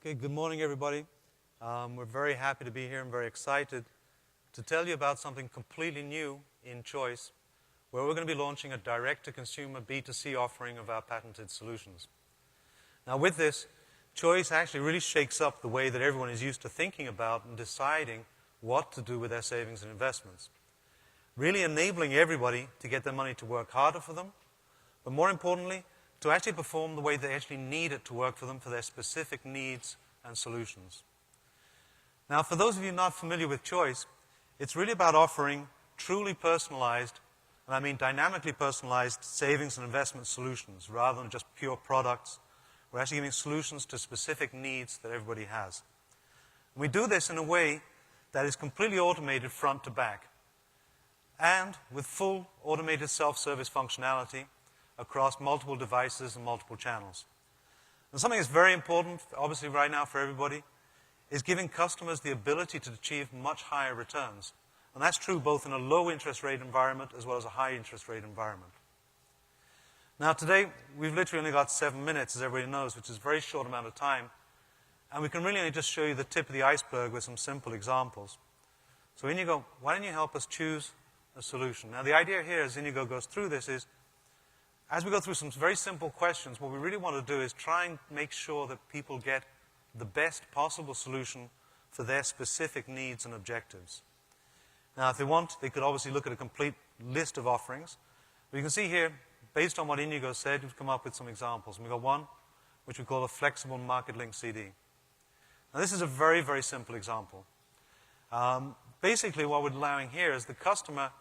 Okay, good morning, everybody. We're very happy to be here and very excited to tell you about something completely new in Choice, where we're going to be launching a direct-to-consumer B2C offering of our patented solutions. Now, with this, Choice actually really shakes up the way that everyone is used to thinking about and deciding what to do with their savings and investments, really enabling everybody to get their money to work harder for them, but more importantly, to actually perform the way they actually need it to work for them for their specific needs and solutions. Now, for those of you not familiar with Choice, it's really about offering truly personalized, and I mean dynamically personalized savings and investment solutions rather than just pure products. We're actually giving solutions to specific needs that everybody has. And we do this in a way that is completely automated front to back and with full automated self-service functionality across multiple devices and multiple channels. And something that's very important, obviously right now for everybody, is giving customers the ability to achieve much higher returns. And that's true both in a low interest rate environment as well as a high interest rate environment. Now today, we've literally only got 7 minutes, as everybody knows, which is a very short amount of time. And we can really only just show you the tip of the iceberg with some simple examples. So Inigo, why don't you help us choose a solution? Now the idea here as Inigo goes through this is, as we go through some very simple questions, what we really want to do is try and make sure that people get the best possible solution for their specific needs and objectives. Now, if they want, they could obviously look at a complete list of offerings. But you can see here, based on what Inigo said, we've come up with some examples. And we've got one, which we call a flexible market link CD. Now, this is a very, very simple example. Basically, what we're allowing here is the customer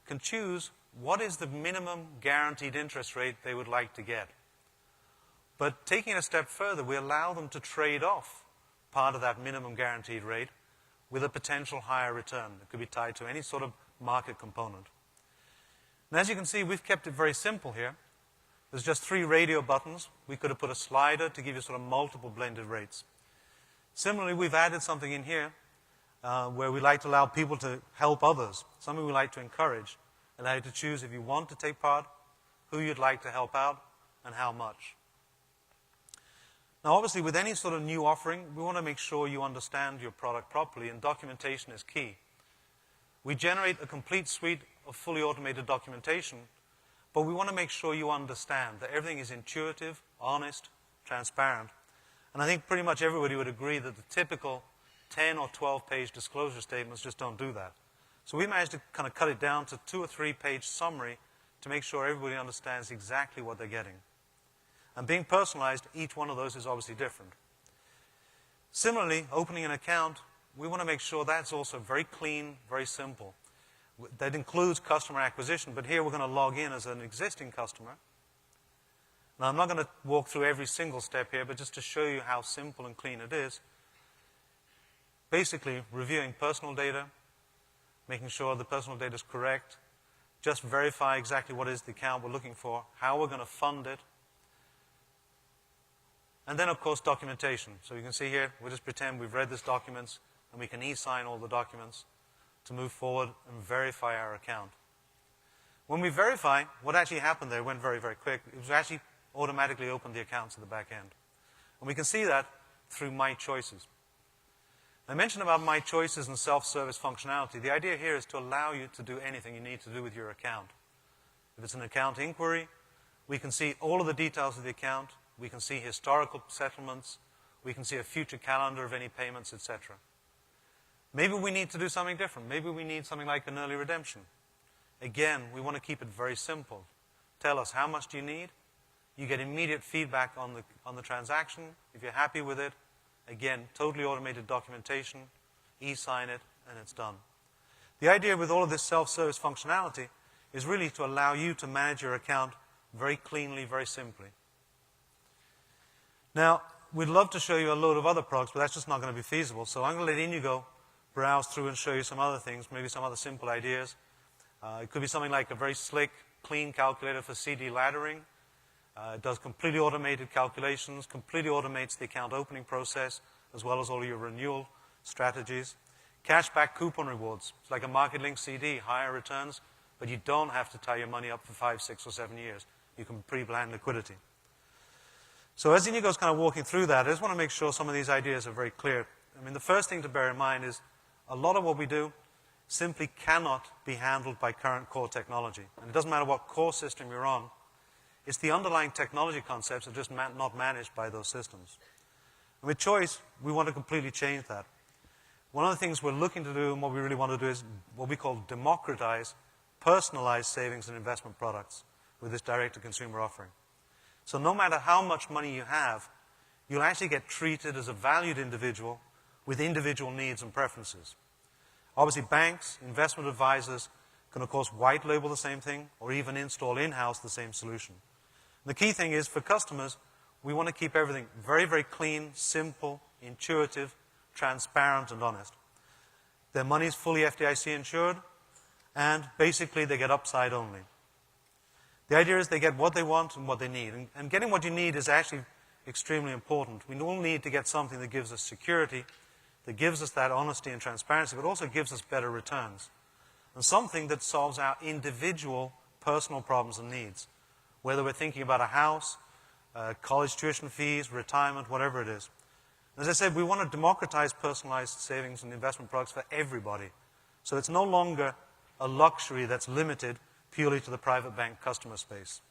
can choose what is the minimum guaranteed interest rate they would like to get. But taking it a step further, we allow them to trade off part of that minimum guaranteed rate with a potential higher return. It could be tied to any sort of market component. And as you can see, we've kept it very simple here. There's just 3 radio buttons. We could have put a slider to give you sort of multiple blended rates. Similarly, we've added something in here where we like to allow people to help others, something we like to encourage. Allow you to choose if you want to take part, who you'd like to help out, and how much. Now, obviously, with any sort of new offering, we want to make sure you understand your product properly, and documentation is key. We generate a complete suite of fully automated documentation, but we want to make sure you understand that everything is intuitive, honest, transparent. And I think pretty much everybody would agree that the typical 10 or 12-page disclosure statements just don't do that. So we managed to kind of cut it down to 2 or 3-page summary to make sure everybody understands exactly what they're getting. And being personalized, each one of those is obviously different. Similarly, opening an account, we want to make sure that's also very clean, very simple. That includes customer acquisition, but here we're going to log in as an existing customer. Now, I'm not going to walk through every single step here, but just to show you how simple and clean it is. Basically, reviewing personal data, making sure the personal data is correct, just verify exactly what is the account we're looking for, how we're going to fund it, and then, of course, documentation. So you can see here, we'll just pretend we've read these documents, and we can e-sign all the documents to move forward and verify our account. When we verify, what actually happened there went very, very quick. It was actually automatically opened the accounts at the back end. And we can see that through My Choices. I mentioned about My Choices and self-service functionality. The idea here is to allow you to do anything you need to do with your account. If it's an account inquiry, we can see all of the details of the account. We can see historical settlements. We can see a future calendar of any payments, etc. Maybe we need to do something different. Maybe we need something like an early redemption. Again, we want to keep it very simple. Tell us, how much do you need? You get immediate feedback on the transaction. If you're happy with it, again, totally automated documentation, e-sign it, and it's done. The idea with all of this self-service functionality is really to allow you to manage your account very cleanly, very simply. Now, we'd love to show you a load of other products, but that's just not going to be feasible. So I'm going to let Inigo browse through and show you some other things, maybe some other simple ideas. It could be something like a very slick, clean calculator for CD laddering. It does completely automated calculations, completely automates the account opening process, as well as all your renewal strategies. Cashback coupon rewards. It's like a market link CD, higher returns, but you don't have to tie your money up for 5, 6, or 7 years. You can pre-plan liquidity. So as Inigo's kind of walking through that, I just want to make sure some of these ideas are very clear. I mean, the first thing to bear in mind is a lot of what we do simply cannot be handled by current core technology. And it doesn't matter what core system you're on. It's the underlying technology concepts that are just not managed by those systems. And with Choice, we want to completely change that. One of the things we're looking to do and what we really want to do is what we call democratize personalized savings and investment products with this direct-to-consumer offering. So no matter how much money you have, you'll actually get treated as a valued individual with individual needs and preferences. Obviously, banks, investment advisors can, of course, white label the same thing or even install in-house the same solution. And the key thing is, for customers, we want to keep everything very, very clean, simple, intuitive, transparent, and honest. Their money is fully FDIC insured, and basically they get upside only. The idea is they get what they want and what they need. And getting what you need is actually extremely important. We all need to get something that gives us security, that gives us that honesty and transparency, but also gives us better returns. And something that solves our individual personal problems and needs, whether we're thinking about a house, college tuition fees, retirement, whatever it is. As I said, we want to democratize personalized savings and investment products for everybody. So it's no longer a luxury that's limited purely to the private bank customer space.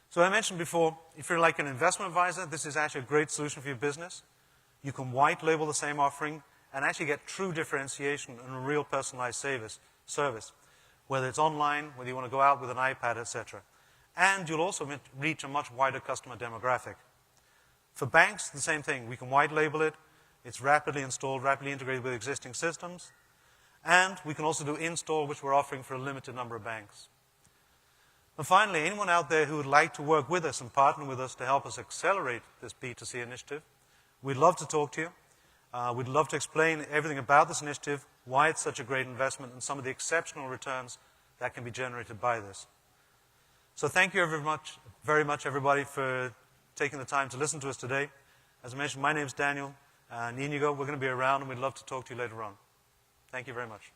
So I mentioned before, if you're like an investment advisor, this is actually a great solution for your business. You can white label the same offering and actually get true differentiation and a real personalized service, whether it's online, whether you want to go out with an iPad, etc. And you'll also reach a much wider customer demographic. For banks, the same thing. We can white label it. It's rapidly installed, rapidly integrated with existing systems. And we can also do install, which we're offering for a limited number of banks. And finally, anyone out there who would like to work with us and partner with us to help us accelerate this B2C initiative, we'd love to talk to you. We'd love to explain everything about this initiative, why it's such a great investment, and some of the exceptional returns that can be generated by this. So thank you very much, everybody, for taking the time to listen to us today. As I mentioned, my name's Daniel and Inigo. We're going to be around, and we'd love to talk to you later on. Thank you very much.